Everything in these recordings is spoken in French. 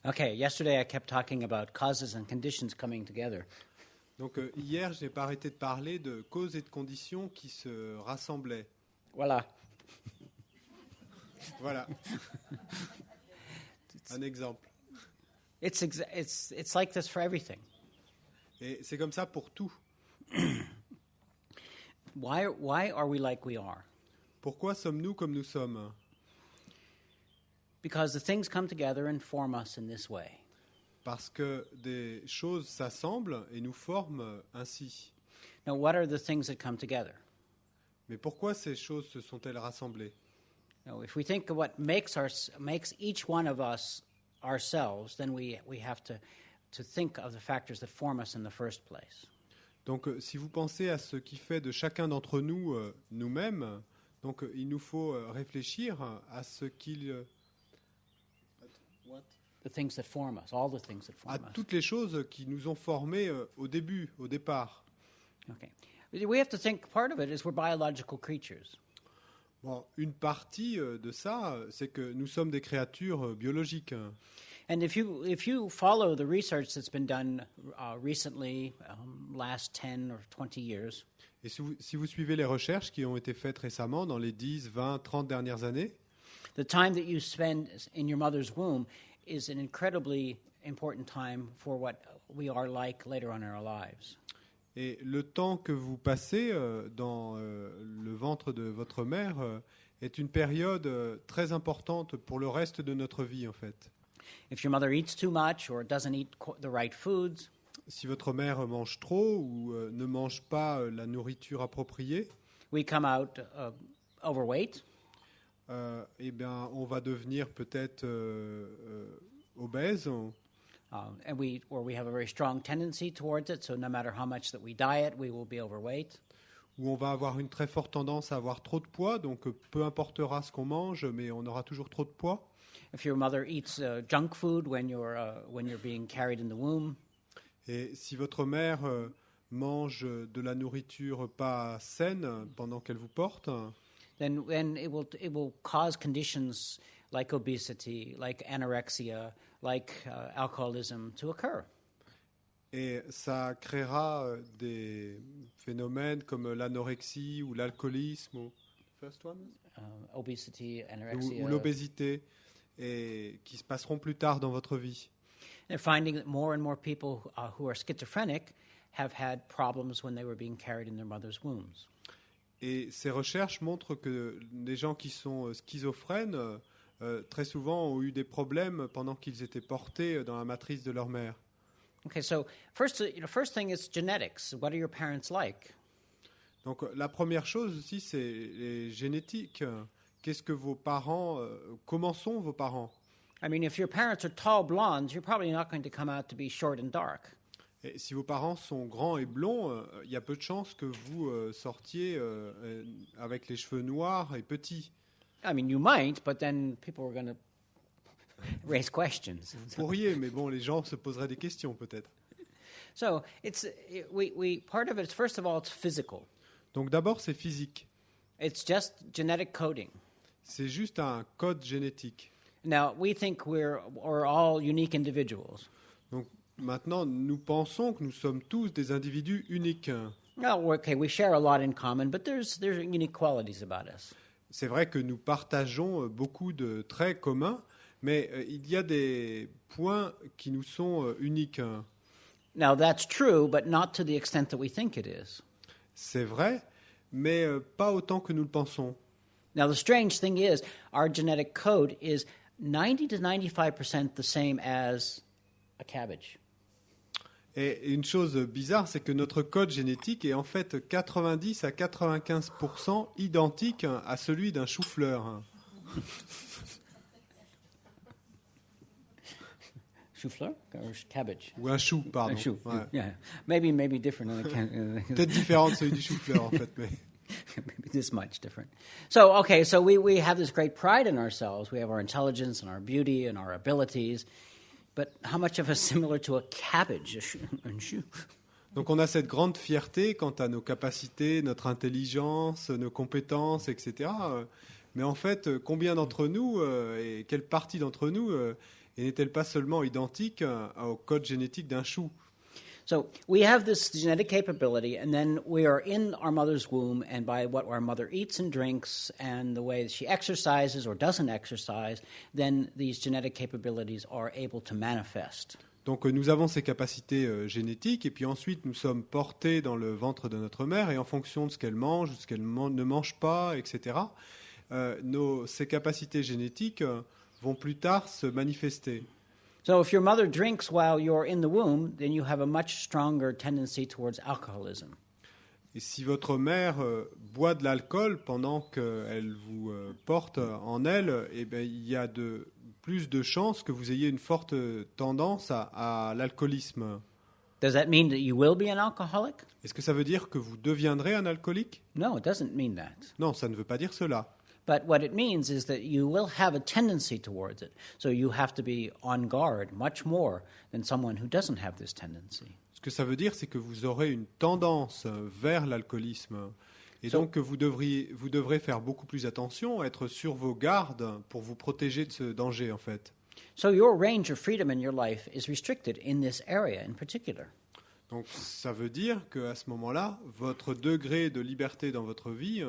Okay, yesterday I kept talking about causes and conditions coming together. Donc hier, je n'ai pas arrêté de parler de causes et de conditions qui se rassemblaient. Voilà. Voilà. Un exemple. It's like this for everything. Et c'est comme ça pour tout. Why are we like we are? Pourquoi sommes-nous comme nous sommes? Because the things come together and form us in this way. Parce que des choses s'assemblent et nous forment ainsi. Now, what are the things that come together? Mais pourquoi ces choses se sont-elles rassemblées? Now, if we think of what makes each one of us ourselves, then we have to think of the factors that form us in the first place. Donc, si vous pensez à ce qui fait de chacun d'entre nous nous-mêmes, donc il nous faut réfléchir à ce qu'il The things that form us, all the things that form à us. toutes les choses qui nous ont formés au départ. Okay. We have to think part of it is we're biological creatures. Bon, une partie de ça, c'est que nous sommes des créatures biologiques. And if you follow the research that's been done recently, last 10 or 20 years, Et si vous suivez les recherches qui ont été faites récemment, dans les 10, 20, 30 dernières années, the time that you spend in your mother's womb is an incredibly important time for what we are like later on in our lives. et le temps que vous passez dans le ventre de votre mère est une période très importante pour le reste de notre vie, en fait. If your mother eats too much or doesn't eat the right foods, Si votre mère mange trop ou ne mange pas la nourriture appropriée, we come out overweight. eh bien, on va devenir peut-être obèse. And we have a very strong tendency towards it, so no matter how much that we diet, we will be overweight. Où on va avoir une très forte tendance à avoir trop de poids, donc peu importera ce qu'on mange, mais on aura toujours trop de poids. If your mother eats junk food when you're being carried in the womb, Et si votre mère mange de la nourriture pas saine pendant qu'elle vous porte, then it will cause conditions like obesity, like anorexia, like alcoholism to occur. et ça créera des phénomènes comme l'anorexie ou l'alcoolisme ou, first one, Obesity, anorexia. ou l'obésité, et qui se passeront plus tard dans votre vie. They're finding that more and more people who are schizophrenic have had problems when they were being carried in their mother's wombs. Et ces recherches montrent que les gens qui sont schizophrènes, très souvent, ont eu des problèmes pendant qu'ils étaient portés dans la matrice de leur mère. Okay, so first thing is genetics. What are your parents like? Donc la première chose aussi, c'est les génétiques. Qu'est-ce que vos parents, comment sont vos parents? I mean, if your parents are tall blondes, you're probably not going to come out to be short and dark. Et si vos parents sont grands et blonds, il y a peu de chances que vous sortiez avec les cheveux noirs et petits. I mean, you might, but then people are going to raise questions. Vous pourriez, mais bon, les gens se poseraient des questions peut-être. So part of it, first of all, it's physical. Donc d'abord, c'est physique. It's just genetic coding. C'est juste un code génétique. Now, we think we're all unique individuals. Donc maintenant, nous pensons que nous sommes tous des individus uniques. Well, okay, we share a lot in common, but there's unique qualities about us. C'est vrai que nous partageons beaucoup de traits communs, mais il y a des points qui nous sont uniques. Now, that's true, but not to the extent that we think it is. C'est vrai, mais pas autant que nous le pensons. Now, the strange thing is, our genetic code is 90 to 95% the same as a cabbage. Et une chose bizarre, c'est que notre code génétique est en fait 90 à 95% identique à celui d'un chou-fleur. Chou-fleur or cabbage? Ou un chou, pardon. A chou, Ouais. yeah. Maybe different. Peut-être différent de celui du chou-fleur, en fait. Mais... Maybe this much different. So, okay, so we have this great pride in ourselves. We have our intelligence and our beauty and our abilities. But how much of us similar to a cabbage, a chou? Donc on a cette grande fierté quant à nos capacités, notre intelligence, nos compétences, etc. Mais en fait, combien d'entre nous et quelle partie d'entre nous et n'est-elle pas seulement identique au code génétique d'un chou? So we have this genetic capability, and then we are in our mother's womb, and by what our mother eats and drinks and the way she exercises or doesn't exercise, then these genetic capabilities are able to manifest. Donc nous avons ces capacités génétiques et puis ensuite nous sommes portés dans le ventre de notre mère et en fonction de ce qu'elle mange, de ce qu'elle ne mange pas, etc., ces capacités génétiques vont plus tard se manifester. So if your mother drinks while you're in the womb, then you have a much stronger tendency towards alcoholism. Et si votre mère boit de l'alcool pendant qu'elle vous porte en elle, eh bien, il y a plus de chances que vous ayez une forte tendance à l'alcoolisme. Does that mean that you will be an alcoholic? Est-ce que ça veut dire que vous deviendrez un alcoolique? No, it doesn't mean that. Non, ça ne veut pas dire cela. But what it means is that you will have a tendency towards it. So you have to be on guard much more than someone who doesn't have this tendency. Ce que ça veut dire, c'est que vous aurez une tendance vers l'alcoolisme. Et donc, vous devrez faire beaucoup plus attention, être sur vos gardes pour vous protéger de ce danger, en fait. So your range of freedom in your life is restricted in this area in particular. Donc, ça veut dire qu'à ce moment-là, votre degré de liberté dans votre vie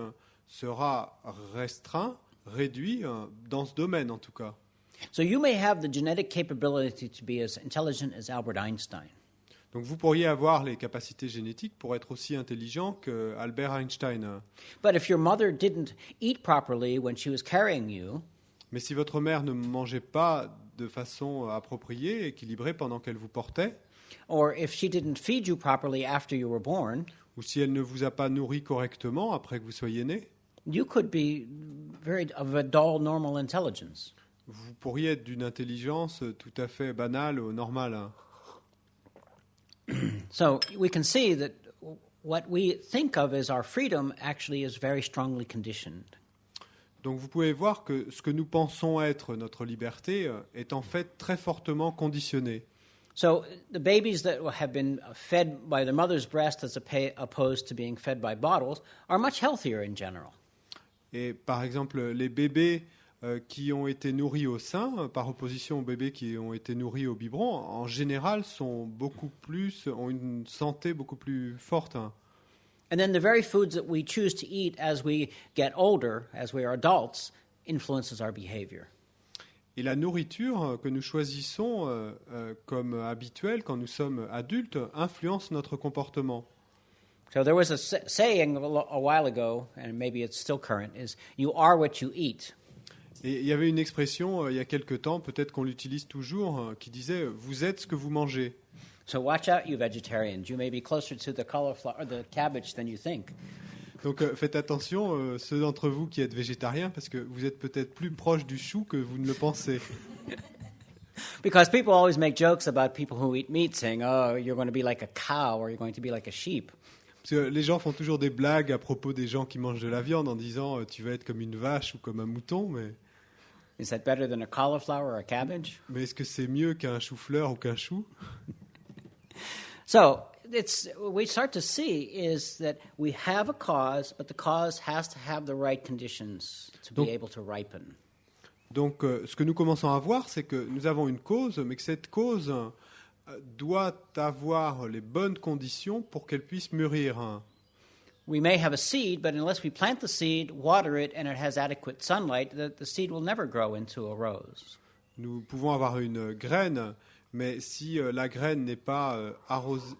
sera restreint, réduit, dans ce domaine, en tout cas. So you may have the genetic capability to be as intelligent as Albert Einstein. Donc vous pourriez avoir les capacités génétiques pour être aussi intelligent qu'Albert Einstein. But if your mother didn't eat properly when she was carrying you, mais si votre mère ne mangeait pas de façon appropriée, équilibrée pendant qu'elle vous portait, or if she didn't feed you properly after you were born, ou si elle ne vous a pas nourri correctement après que vous soyez né, you could be of a dull, normal intelligence. Vous pourriez être d'une intelligence tout à fait banale ou normale. So we can see that what we think of as our freedom actually is very strongly conditioned. Donc vous pouvez voir que ce que nous pensons être notre liberté est en fait très fortement conditionné. So the babies that have been fed by their mother's breast as opposed to being fed by bottles are much healthier in general. Et par exemple, les bébés qui ont été nourris au sein, par opposition aux bébés qui ont été nourris au biberon, en général ont une santé beaucoup plus forte. And then the very foods that we choose to eat as we get older, as we are adults, influences our behavior. Et la nourriture que nous choisissons comme habituelle quand nous sommes adultes influence notre comportement. So there was a saying a while ago, and maybe it's still current, is you are what you eat. Et il y avait une expression il y a quelque temps, peut-être qu'on l'utilise toujours, qui disait « vous êtes ce que vous mangez ». So watch out, you vegetarians. You may be closer to the cauliflower or the cabbage than you think. Donc faites attention, ceux d'entre vous qui êtes végétariens, parce que vous êtes peut-être plus proche du chou que vous ne le pensez. Because people always make jokes about people who eat meat, saying, "Oh, you're going to be like a cow, or you're going to be like a sheep." Parce que les gens font toujours des blagues à propos des gens qui mangent de la viande en disant tu vas être comme une vache ou comme un mouton, mais Is that better than a cauliflower or a cabbage? est-ce que c'est mieux qu'un chou-fleur ou qu'un chou? So what we start to see is that we have a cause, but the cause has to have the right conditions to be able to ripen. Donc, ce que nous commençons à voir, c'est que nous avons une cause, mais que cette cause doit avoir les bonnes conditions pour qu'elle puisse mûrir. We may have a seed, but unless we plant the seed, water it, and it has adequate sunlight, the seed will never grow into a rose. Nous pouvons avoir une graine, mais si la graine n'est pas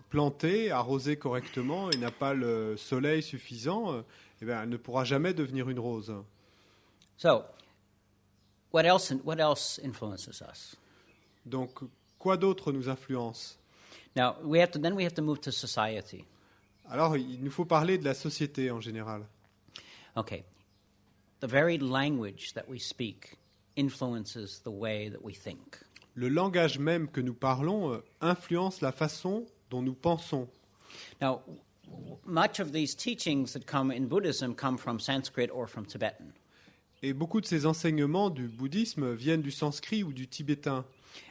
plantée, arrosée correctement et n'a pas le soleil suffisant, eh bien, elle ne pourra jamais devenir une rose. So, what else influences us? Donc, quoi d'autre nous influence? Now, we have to move to society. Alors, il nous faut parler de la société en général. Okay. The very language that we speak influences the way that we think. Le langage même que nous parlons influence la façon dont nous pensons. Now, much of these teachings that come in Buddhism come from Sanskrit or from Tibetan. Et beaucoup de ces enseignements du bouddhisme viennent du sanskrit ou du tibétain.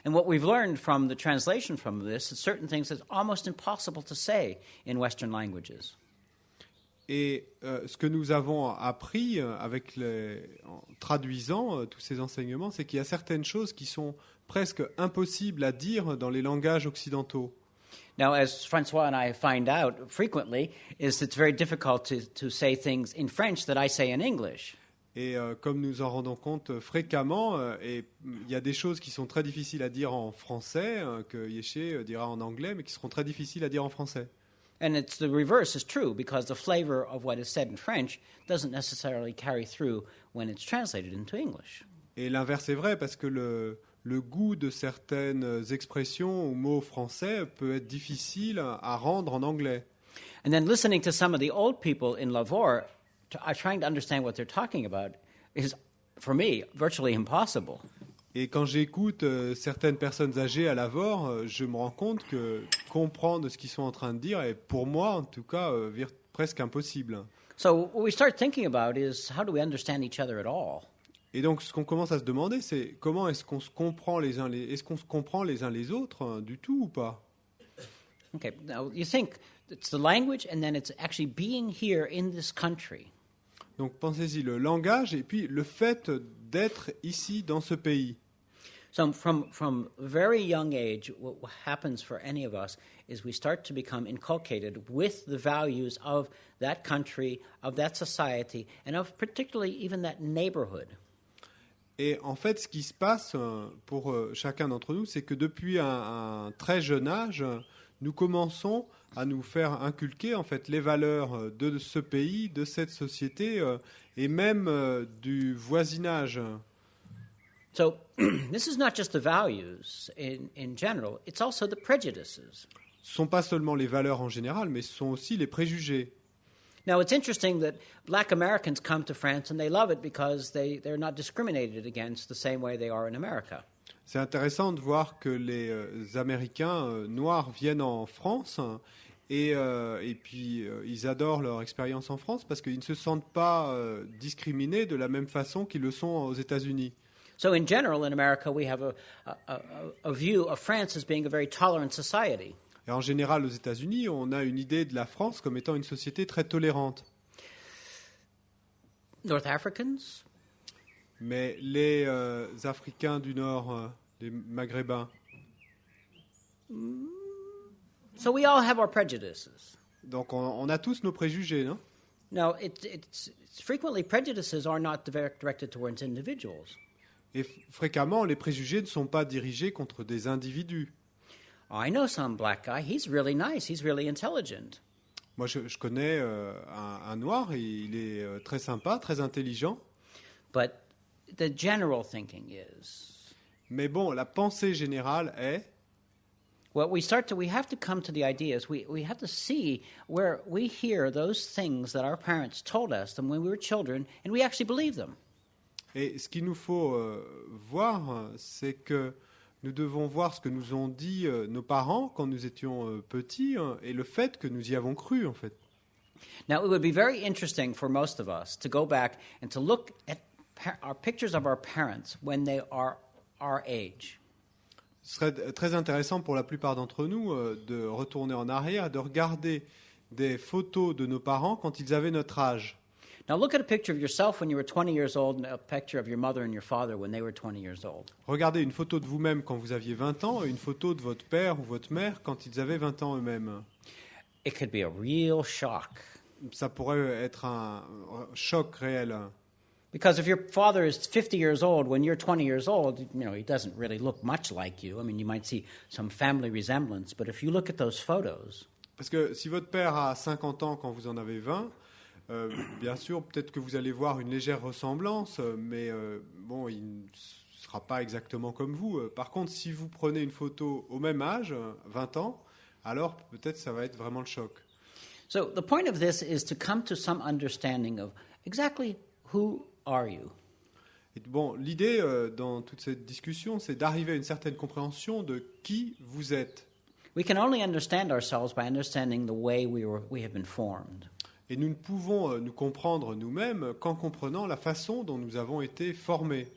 And what we've learned from the translation from this is certain things that's almost impossible to say in Western languages. Et ce que nous avons appris en traduisant tous ces enseignements, c'est qu'il y a certaines choses qui sont presque impossibles à dire dans les langages occidentaux. Now, as Francois and I find out frequently, is it's very difficult to say things in French that I say in English. Et comme nous en rendons compte fréquemment, et il y a des choses qui sont très difficiles à dire en français, que Yeshe dira en anglais, mais qui seront très difficiles à dire en français. And it's the reverse is true, because the flavor of what is said in French doesn't necessarily carry through when it's translated into English. Et l'inverse est vrai, parce que le goût de certaines expressions ou mots français peut être difficile à rendre en anglais. And then listening to some of the old people in Lavore, trying to understand what they're talking about is, for me, virtually impossible. Et quand j'écoute certaines personnes âgées à Lavore, je me rends compte que comprendre ce qu'ils sont en train de dire est, pour moi en tout cas, presque impossible. So what we start thinking about is, how do we understand each other at all? Et donc, ce qu'on commence à se demander, c'est comment est-ce qu'on se comprend les uns les autres, du tout ou pas? Okay, now you think it's the language, and then it's actually being here in this country. Donc, pensez-y, le langage et puis le fait d'être ici dans ce pays. So from very young age, what happens for any of us is we start to become inculcated with the values of that country, of that society, and of particularly even that neighborhood. Et en fait, ce qui se passe pour chacun d'entre nous, c'est que depuis un très jeune âge, nous commençons à nous faire inculquer en fait les valeurs de ce pays, de cette société et même du voisinage. So this is not just the values in general, it's also the prejudices. Ce ne sont pas seulement les valeurs en général, mais ce sont aussi les préjugés. Now, it's interesting that black Americans come to France and they love it because they're not discriminated against the same way they are in America. C'est intéressant de voir que les Américains noirs viennent en France et puis ils adorent leur expérience en France parce qu'ils ne se sentent pas discriminés de la même façon qu'ils le sont aux États-Unis. So in general, in America, we have a view of France as being a very tolerant society. Et en général, aux États-Unis, on a une idée de la France comme étant une société très tolérante. North Africans, Mais les Africains du Nord, les Maghrébins, so we all have our prejudices. donc on a tous nos préjugés, non? Now, it's frequently prejudices are not directed towards individuals. Et fréquemment, les préjugés ne sont pas dirigés contre des individus. I know some black guy, he's really nice, he's really intelligent. Moi, je connais un noir, et il est très sympa, très intelligent. But the general thinking is, Mais bon, la pensée générale est, well, we have to come to the ideas. We have to see where we hear those things that our parents told us when we were children, and we actually believe them. et ce qu'il nous faut voir, c'est que nous devons voir ce que nous ont dit nos parents quand nous étions petits, et le fait que nous y avons cru, en fait. Now, it would be very interesting for most of us to go back and to look at our pictures of our parents when they are our age. Ce serait très intéressant pour la plupart d'entre nous de retourner en arrière, de regarder des photos de nos parents quand ils avaient notre âge. Now, look at a picture of yourself when you were 20 years old and a picture of your mother and your father when they were 20 years old. Regardez une photo de vous-même quand vous aviez 20 ans et une photo de votre père ou votre mère quand ils avaient 20 ans eux-mêmes. It could be a real shock. Ça pourrait être un choc réel. Because if your father is 50 years old when you're 20 years old, he doesn't really look much like you. I mean, you might see some family resemblance, but if you look at those photos, Parce que si votre père a 50 ans quand vous en avez 20, bien sûr, peut-être que vous allez voir une légère ressemblance, mais bon, il ne sera pas exactement comme vous. Par contre, si vous prenez une photo au même âge, 20 ans, alors peut-être ça va être vraiment le choc. so the point of this is to come to some understanding of exactly who are you? Et bon, l'idée dans toute cette discussion, c'est d'arriver à une certaine compréhension de qui vous êtes. We can only understand ourselves by understanding the way we have been formed. Et nous ne pouvons nous comprendre nous-mêmes qu'en comprenant la façon dont nous avons été formés.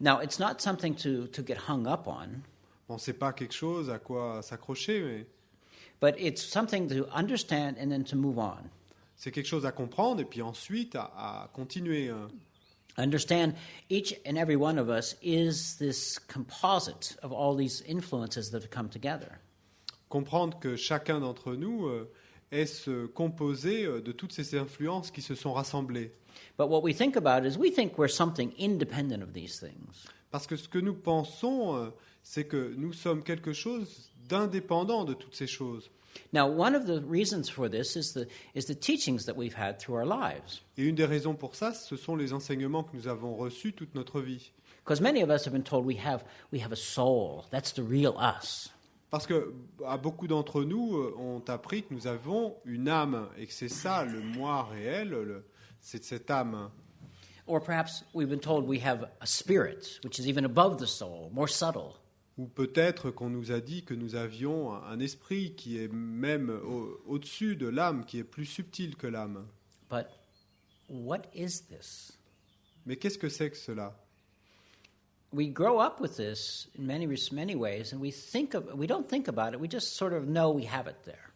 Now, it's not something to get hung up on, Bon, c'est pas quelque chose à quoi s'accrocher, mais but it's something to understand and then to move on. C'est quelque chose à comprendre et puis ensuite à continuer. Understand each and every one of us is this composite of all these influences that have come together. Comprendre que chacun d'entre nous est ce composé de toutes ces influences qui se sont rassemblées. But what we think about is we think we're something independent of these things. Parce que ce que nous pensons, c'est que nous sommes quelque chose d'indépendant de toutes ces choses. Now, one of the reasons for this is the teachings that we've had through our lives. Et une des raisons pour ça, ce sont les enseignements que nous avons reçus toute notre vie. Because many of us have been told we have a soul. That's the real us. Parce que à beaucoup d'entre nous ont appris que nous avons une âme et que c'est ça le moi réel, c'est cette âme. Or perhaps we've been told we have a spirit, which is even above the soul, more subtle. Ou peut-être qu'on nous a dit que nous avions un esprit qui est même au-dessus de l'âme, qui est plus subtil que l'âme. But what is this? Mais qu'est-ce que c'est que cela ? We grow up with this in many ways, and we don't think about it. We just sort of know we have it there.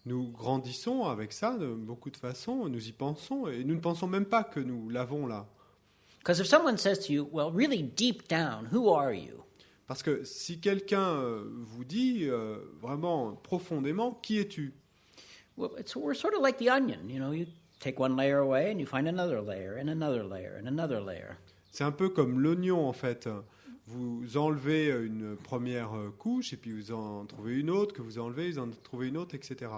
Nous grandissons avec ça de beaucoup de façons, nous y pensons, et nous ne pensons même pas que nous l'avons là. Because if someone says to you, well, really deep down, who are you? Parce que si quelqu'un vous dit vraiment profondément, qui es-tu ? Well, we're sort of like the onion. You take one layer away and you find another layer and another layer and another layer. C'est un peu comme l'oignon en fait. Vous enlevez une première couche et puis vous en trouvez une autre, que vous enlevez, vous en trouvez une autre, etc.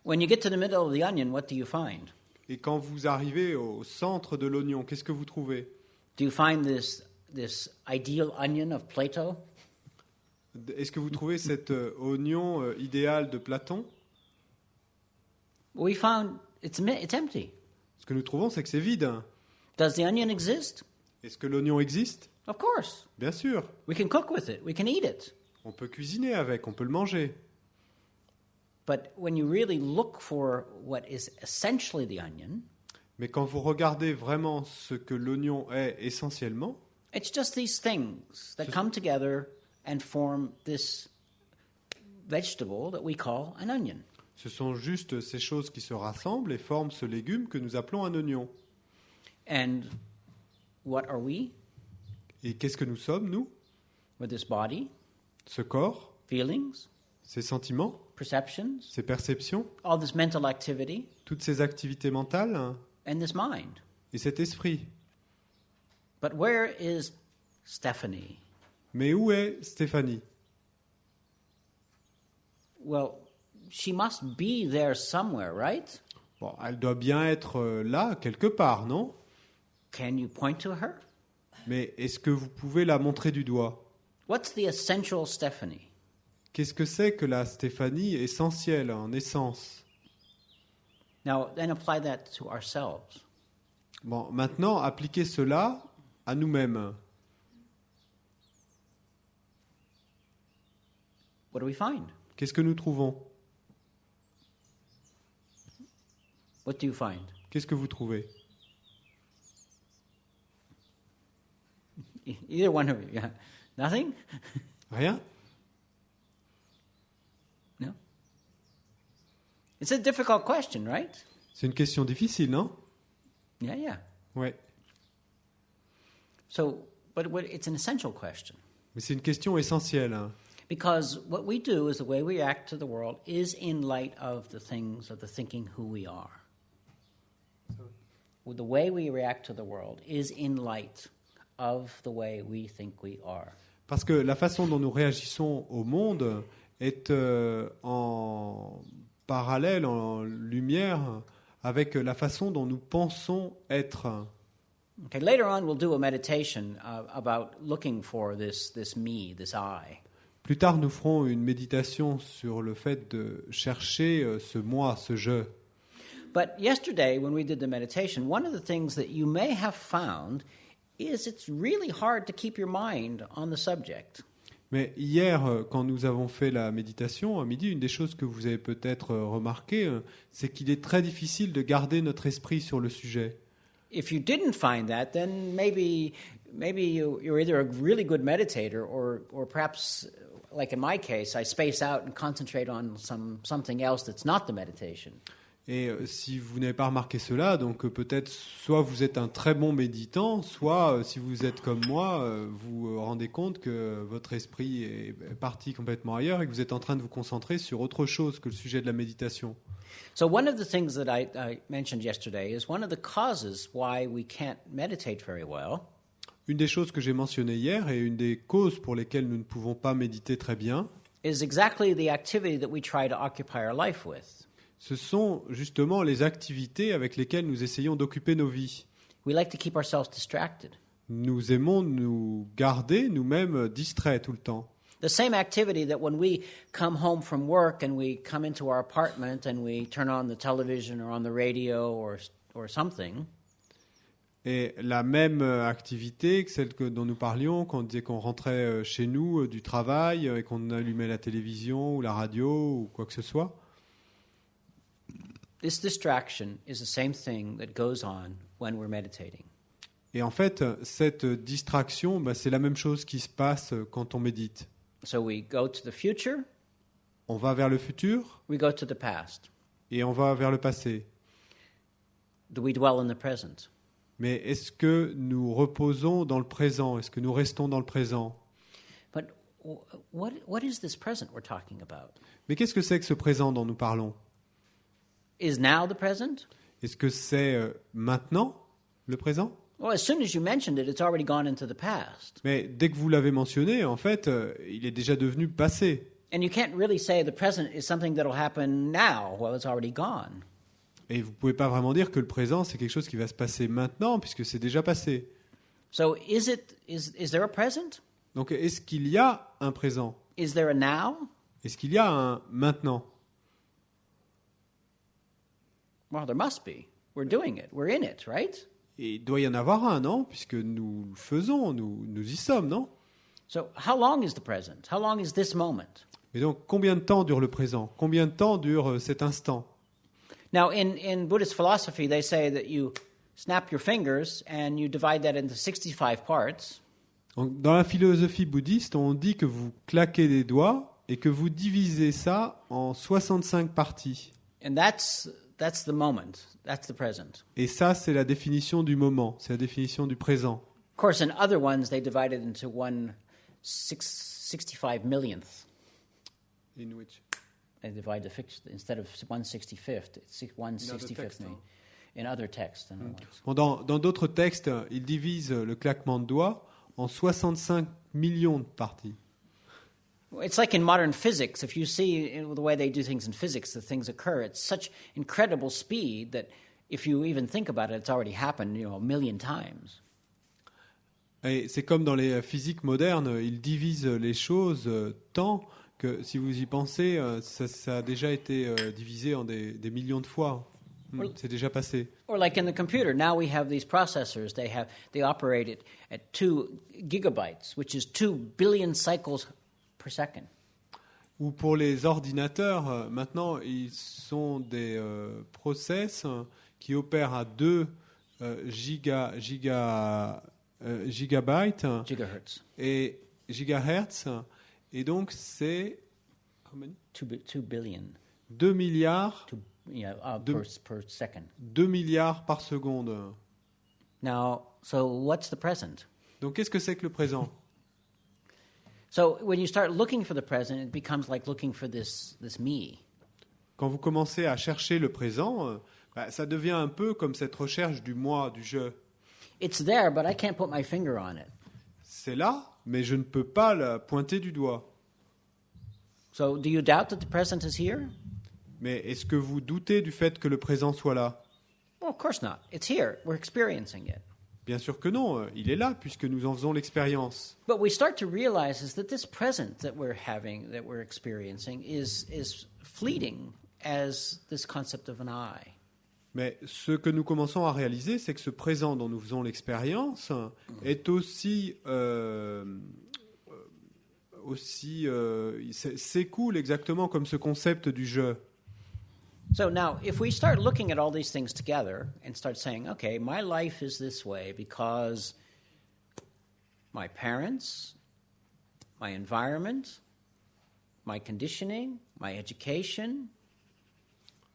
When you get to the middle of the onion, what do you find? Et quand vous arrivez au centre de l'oignon, qu'est-ce que vous trouvez ? Do you find this ideal onion of Plato? Est-ce que vous trouvez cet oignon idéal de Platon ? We found it's empty. Ce que nous trouvons, c'est que c'est vide. Does the onion exist? Est-ce que l'oignon existe ? Of course. Bien sûr. We can cook with it. We can eat it. On peut cuisiner avec, on peut le manger. But when you really look for what is essentially the onion, mais quand vous regardez vraiment ce que l'oignon est essentiellement, it's just these things that come together and form this vegetable that we call an onion. Ce sont juste ces choses qui se rassemblent et forment ce légume que nous appelons un oignon. And what are we? Et qu'est-ce que nous sommes, nous ? With this body, Ce corps, feelings, ces sentiments, perceptions, ces perceptions, all this mental activity, toutes ces activités mentales and this mind. et cet esprit. But where is Stephanie? Mais où est Stéphanie ? Well, she must be there somewhere, right? Bon, elle doit bien être là, quelque part, non ? Can you point to her? Mais est-ce que vous pouvez la montrer du doigt ? What's the essential Stephanie? Qu'est-ce que c'est que la Stéphanie essentielle, en essence ? Now, then apply that to ourselves. Bon, maintenant, appliquez cela à nous-mêmes. What do we find? Qu'est-ce que nous trouvons ? What do you find? Qu'est-ce que vous trouvez ? Either one of you. Yeah. Nothing? Rien ? No? It's a difficult question, right? C'est une question difficile, non ? Yeah. Ouais. So, but it's an essential question. Mais c'est une question essentielle. Hein. Because what we do is the way we react to the world is in light of the things, of the thinking who we are. The way we react to the world is in light of the way we think we are. Parce que la façon dont nous réagissons au monde est en parallèle, en lumière, avec la façon dont nous pensons être. Okay, later on we'll do a meditation about looking for this me, this I. Plus tard, nous ferons une méditation sur le fait de chercher ce moi, ce je. But yesterday, when we did the meditation, one of the things that you may have found is it's really hard to keep your mind on the subject. Mais hier, quand nous avons fait la méditation, à midi, une des choses que vous avez peut-être remarqué, c'est qu'il est très difficile de garder notre esprit sur le sujet. If you didn't find that, then maybe you're either a really good meditator or perhaps, like in my case, I space out and concentrate on something else that's not the meditation. Et si vous n'avez pas remarqué cela, donc peut-être soit vous êtes un très bon méditant, soit si vous êtes comme moi, vous vous rendez compte que votre esprit est parti complètement ailleurs et que vous êtes en train de vous concentrer sur autre chose que le sujet de la méditation. So one of the things that I mentioned yesterday is one of the causes why we can't meditate very well Une des choses que j'ai mentionnées hier et une des causes pour lesquelles nous ne pouvons pas méditer très bien, is exactly the activity that we try to occupy our life with. ce sont justement les activités avec lesquelles nous essayons d'occuper nos vies. We like to keep ourselves distracted. Nous aimons nous garder nous-mêmes distraits tout le temps. The same activity that when we come home from work and we come into our apartment and we turn on the television or on the radio or something, Et la même activité que celle dont nous parlions quand on disait qu'on rentrait chez nous du travail et qu'on allumait la télévision ou la radio ou quoi que ce soit. this distraction is the same thing that goes on when we're meditating. Et en fait, cette distraction, c'est la même chose qui se passe quand on médite. So we go to the future, On va vers le futur we go to the past. et on va vers le passé. Do we dwell in the present? Mais est-ce que nous reposons dans le présent? Est-ce que nous restons dans le présent? But what is this present we're talking about? Mais qu'est-ce que c'est que ce présent dont nous parlons? Is now the present? Est-ce que c'est maintenant le présent? Well, as soon as you mentioned it, it's already gone into the past. Mais dès que vous l'avez mentionné, en fait, il est déjà devenu passé. And you can't really say the present is something that'll happen now. Well, it's already gone. Et vous ne pouvez pas vraiment dire que le présent, c'est quelque chose qui va se passer maintenant, puisque c'est déjà passé. So is there a present? Donc, est-ce qu'il y a un présent? Is there a now? Est-ce qu'il y a un maintenant? Well, there must be. We're doing it. We're in it, right? Et il doit y en avoir un, non? Puisque nous le faisons, nous y sommes, non? So how long is the present? How long is this moment? Et donc, combien de temps dure le présent? Combien de temps dure cet instant? Now, in Buddhist philosophy, they say that you snap your fingers and you divide that into 65 parts. Donc, dans la philosophie bouddhiste, on dit que vous claquez des doigts et que vous divisez ça en 65 parties. And that's the moment. That's the present. Et ça, c'est la définition du moment, c'est la définition du présent. Of course, in other ones, they divide it into 65 millionth. In which? They divide instead of 165th, it's 165th. text, Maybe. In other texts. In other ones. Bon, dans d'autres textes, ils divisent le claquement de doigts en 65 millions de parties. It's like in modern physics. If you see the way they do things in physics, the things occur at such incredible speed that if you even think about it, it's already happened, a million times. Et c'est comme dans les physiques modernes, ils divisent les choses tant que, si vous y pensez, ça a déjà été divisé en des millions de fois. C'est déjà passé. Or like in the computer, now we have these processors. They operate it at 2 gigabytes, which is 2 billion cycles per second. Ou pour les ordinateurs, maintenant, ils sont des process qui opèrent à 2 gigabytes Gigahertz. et gigahertz. Et donc, c'est 2 billion. 2 milliards, Per second. 2 milliards par seconde. Now, so what's the present? Donc, qu'est-ce que c'est que le présent? So when you start looking for the present, it becomes like looking for this me. Quand vous commencez à chercher le présent, ça devient un peu comme cette recherche du moi, du je. It's there, but I can't put my finger on it. C'est là, mais je ne peux pas la pointer du doigt. So do you doubt that the present is here? Mais est-ce que vous doutez du fait que le présent soit là? Well, of course not. It's here. We're experiencing it. Bien sûr que non, il est là puisque nous en faisons l'expérience. But we start to realize is that this present that we're having, that we're experiencing, is fleeting as this concept of an I. Mais ce que nous commençons à réaliser, c'est que ce présent dont nous faisons l'expérience est s'écoule exactement comme ce concept du je. So now, if we start looking at all these things together and start saying, okay, my life is this way because my parents, my environment, my conditioning, my education,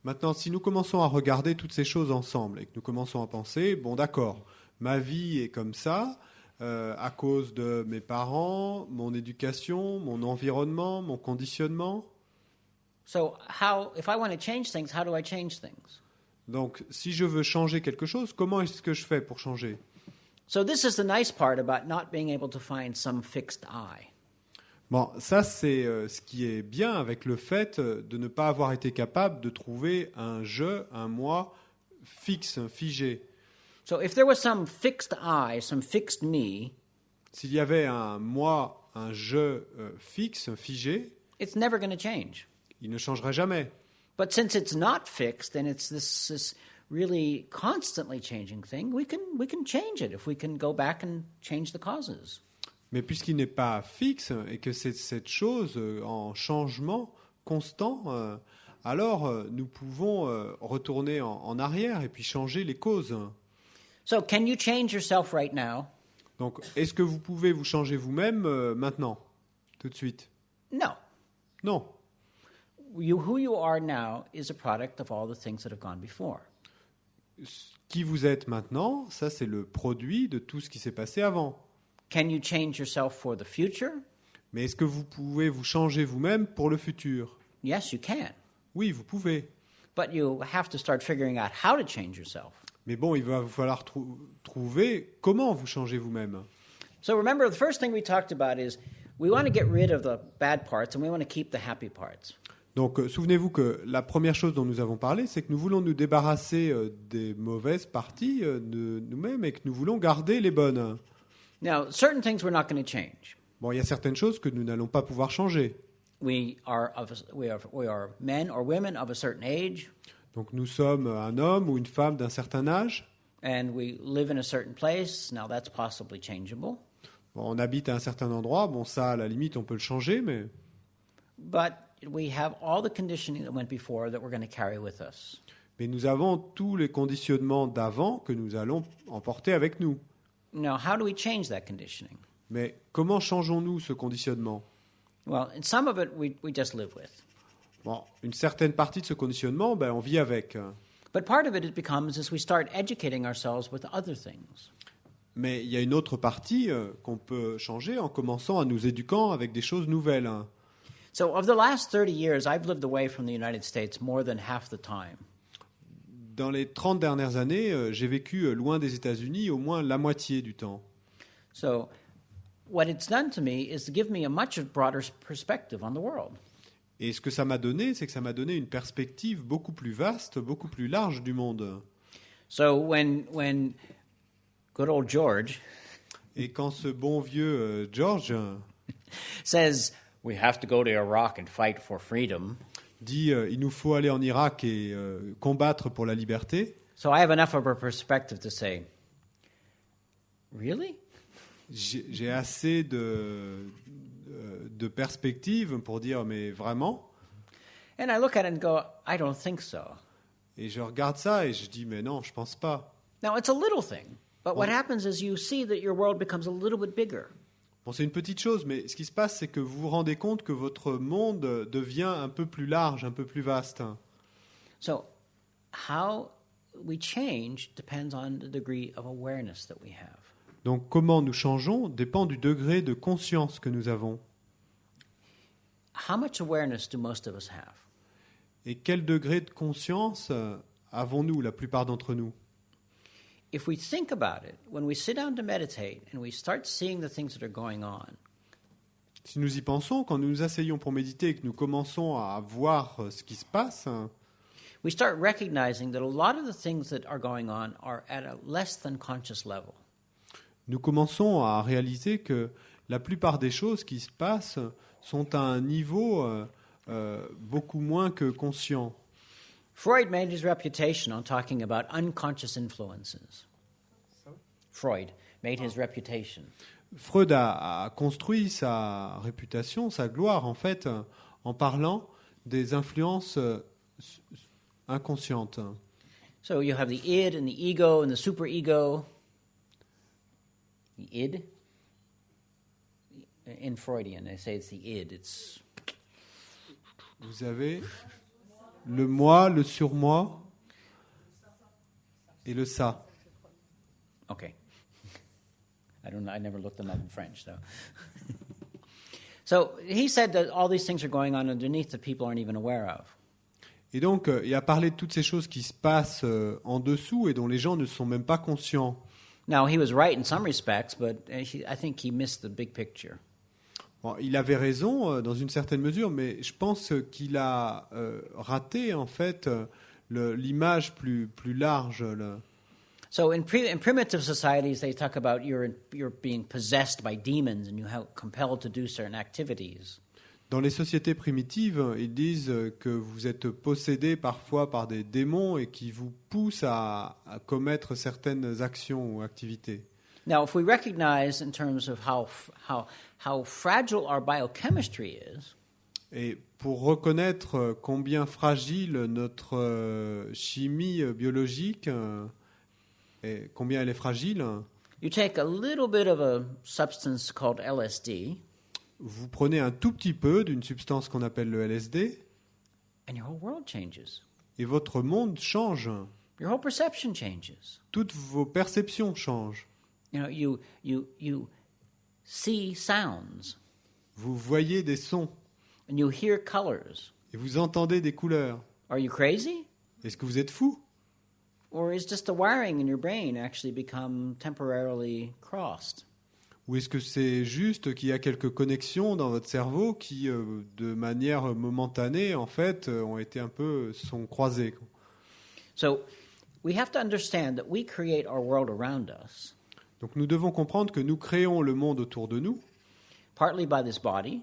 Maintenant, si nous commençons à regarder toutes ces choses ensemble et que nous commençons à penser, bon d'accord, ma vie est comme ça à cause de mes parents, mon éducation, mon environnement, mon conditionnement. So if I want to change things, how do I change things? Donc, si je veux changer quelque chose, comment est-ce que je fais pour changer? So this is the nice part about not being able to find some fixed I. Bon, ça c'est ce qui est bien avec le fait de ne pas avoir été capable de trouver un je, un moi fixe, figé. So if there was some fixed I, some fixed me, S'il y avait un moi, un je fixe, figé, it's never going to change. il ne changerait jamais. But since it's not fixed and it's this really constantly changing thing, we can change it if we can go back and change the causes. Mais puisqu'il n'est pas fixe et que c'est cette chose en changement constant, alors nous pouvons retourner en arrière et puis changer les causes. So can you change yourself right now? Donc, est-ce que vous pouvez vous changer vous-même maintenant, tout de suite? No. Non. Who you are now is a product of all the things that have gone before. Qui vous êtes maintenant, ça c'est le produit de tout ce qui s'est passé avant. Can you change yourself for the future? Mais est-ce que vous pouvez vous changer vous-même pour le futur? Yes, you can. Oui, vous pouvez. But you have to start figuring out how to change yourself. Mais bon, il va vous falloir trouver comment vous changer vous-même. So remember, the first thing we talked about is we want to get rid of the bad parts and we want to keep the happy parts. Donc, souvenez-vous que la première chose dont nous avons parlé, c'est que nous voulons nous débarrasser des mauvaises parties de nous-mêmes et que nous voulons garder les bonnes. Now, certain things we're not going to change. Bon, il y a certaines choses que nous n'allons pas pouvoir changer. We are men or women of a certain age, Donc, nous sommes un homme ou une femme d'un certain âge. and we live in a certain place. Now, that's possibly changeable. Bon, on habite à un certain endroit. Bon, ça, à la limite, on peut le changer, mais... But we have all the conditioning that went before that we're going to carry with us. Mais nous avons tous les conditionnements d'avant que nous allons emporter avec nous. Now, how do we change that conditioning? Mais comment changeons-nous ce conditionnement? Well, in some of it we just live with. Bon, une certaine partie de ce conditionnement, on vit avec. But part of it becomes as we start educating ourselves with other things. Mais il y a une autre partie qu'on peut changer en commençant à nous éduquant avec des choses nouvelles. So of the last 30 years, I've lived away from the United States more than half the time. Dans les 30 dernières années, j'ai vécu loin des États-Unis au moins la moitié du temps. So what it's done to me is to give me a much broader perspective on the world. Et ce que ça m'a donné, c'est que ça m'a donné une perspective beaucoup plus vaste, beaucoup plus large du monde. So when good old George Et quand ce bon vieux George says we have to go to Iraq and fight for freedom, dit il nous faut aller en Irak et combattre pour la liberté, so I have enough of a perspective to say, really? j'ai assez de perspective pour dire mais vraiment. And I look at it and go, I don't think so. Et je regarde ça et je dis mais non, je pense pas. Now, it's a little thing, but what happens is you see that your world becomes a little bit bigger. Bon, c'est une petite chose, mais ce qui se passe, c'est que vous vous rendez compte que votre monde devient un peu plus large, un peu plus vaste. So, how we change depends on the degree of awareness that we have. Donc, comment nous changeons dépend du degré de conscience que nous avons. How much awareness do most of us have? Et quel degré de conscience avons-nous, la plupart d'entre nous? If we think about it, when we sit down to meditate and we start seeing the things that are going on, Si nous y pensons, quand nous nous asseyons pour méditer et que nous commençons à voir ce qui se passe, we start recognizing that a lot of the things that are going on are at a less than conscious level. nous commençons à réaliser que la plupart des choses qui se passent sont à un niveau beaucoup moins que conscient. Freud made his reputation on talking about unconscious influences. Freud made his reputation. Freud a construit sa réputation, sa gloire, en fait, en parlant des influences inconscientes. So you have the id and the ego and the superego. The id? In Freudian, they say it's the id. It's Vous avez Le moi, le surmoi et le ça. Okay. I don't know. I never looked them up in French, so. So he said that all these things are going on underneath that people aren't even aware of. Et donc, il a parlé de toutes ces choses qui se passent en dessous et dont les gens ne sont même pas conscients. Now, he was right in some respects, but I think he missed the big picture. Bon, il avait raison dans une certaine mesure, mais je pense qu'il a raté en fait l'image plus large. So in primitive societies, they talk about you're being possessed by demons and you're compelled to do certain activities. Dans les sociétés primitives, ils disent que vous êtes possédé parfois par des démons et qui vous poussent à commettre certaines actions ou activités. Now, if we recognize in terms of how fragile our biochemistry is, Et pour reconnaître combien fragile notre chimie biologique et combien elle est fragile, you take a little bit of a substance called LSD, vous prenez un tout petit peu d'une substance qu'on appelle le LSD and your whole world changes. et votre monde change. Your whole perception changes. Toutes vos perceptions changent. You know, you see sounds Vous voyez des sons and you hear colors. et vous entendez des couleurs. Are you crazy? Est-ce que vous êtes fou? Or is just the wiring in your brain actually become temporarily crossed? Ou est-ce que c'est juste qu'il y a quelques connexions dans votre cerveau qui, de manière momentanée, en fait, sont croisées? So we have to understand that we create our world around us, Donc nous devons comprendre que nous créons le monde autour de nous, partly by this body,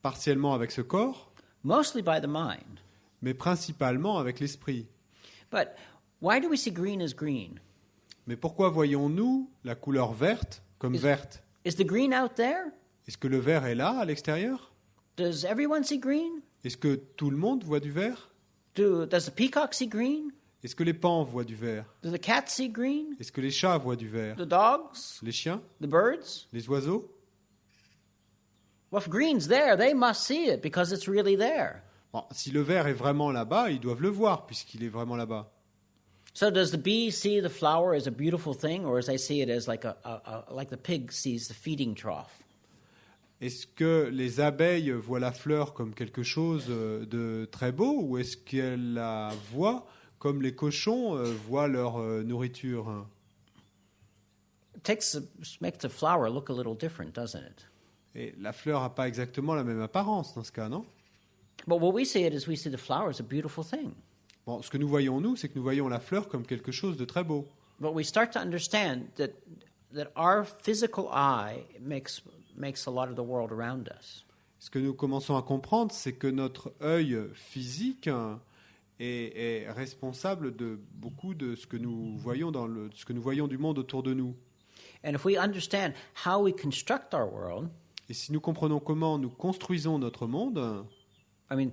partiellement avec ce corps, mostly by the mind. mais principalement avec l'esprit. But why do we see green as green? Mais pourquoi voyons-nous la couleur verte comme verte? Is the green out there? Est-ce que le vert est là, à l'extérieur? Does everyone see green? Est-ce que tout le monde voit du vert? Does the peacock see green? Est-ce que les paons voient du vert? Do the cats see green? Est-ce que les chats voient du vert? The dogs? Les chiens? The birds? Les oiseaux? Well, if green's there, they must see it because it's really there. Bon, si le vert est vraiment là-bas, ils doivent le voir puisqu'il est vraiment là-bas. So does the bee see the flower as a beautiful thing, or does they see it as like like the pig sees the feeding trough? Est-ce que les abeilles voient la fleur comme quelque chose de très beau ou est-ce qu'elles la voient comme les cochons voient leur nourriture? Makes the flower look a little different, doesn't it? Et la fleur n'a pas exactement la même apparence dans ce cas, non? But what we see it is we see the flower as a beautiful thing. Bon, ce que nous voyons, nous, c'est que nous voyons la fleur comme quelque chose de très beau. But we start to understand that our physical eye makes a lot of the world around us. Ce que nous commençons à comprendre, c'est que notre œil physique est responsable de beaucoup de ce que nous voyons ce que nous voyons du monde autour de nous. And if we understand how we construct our world, Et si nous comprenons comment nous construisons notre monde, I mean,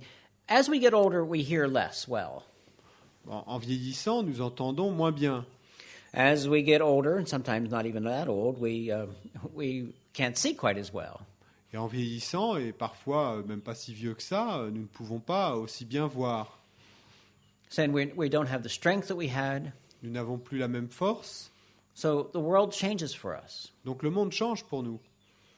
as we get older, we hear less well. en vieillissant, nous entendons moins bien. As we get older, and sometimes not even that old, we can't see quite as well. Et en vieillissant, et parfois même pas si vieux que ça, nous ne pouvons pas aussi bien voir. So we don't have the strength that we had. Nous n'avons plus la même force. So the world changes for us. Donc le monde change pour nous.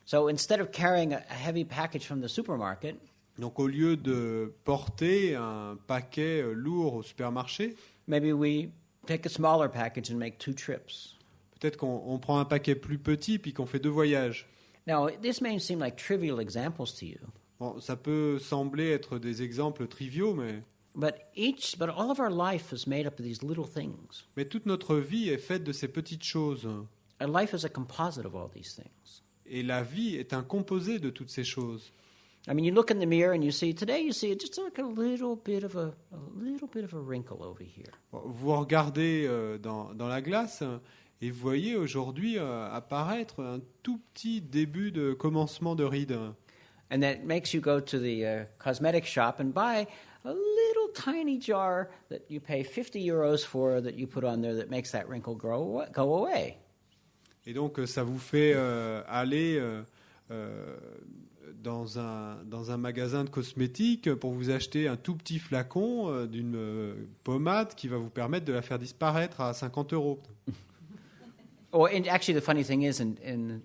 So instead of carrying a heavy package from the supermarket, Donc au lieu de porter un paquet lourd au supermarché, maybe we take a smaller package and make 2 trips. peut-être qu'on prend un paquet plus petit puis qu'on fait 2 voyages. Now, this may seem like trivial examples to you, Bon, ça peut sembler être des exemples triviaux, but all of our life is made up of these little things. mais toute notre vie est faite de ces petites choses. Our life is a composite of all these things. Et la vie est un composé de toutes ces choses. I mean, you look in the mirror and you see just like a little bit of a wrinkle over here. Bon, vous regardez dans la glace et vous voyez aujourd'hui apparaître un tout petit début de commencement de ride. And that makes you go to the cosmetic shop and buy a little tiny jar that you pay 50 euros for that you put on there that makes that wrinkle go away. Et donc ça vous fait aller dans un magasin de cosmétiques pour vous acheter un tout petit flacon d'une pommade qui va vous permettre de la faire disparaître à 50 €. Or actually, the funny thing is,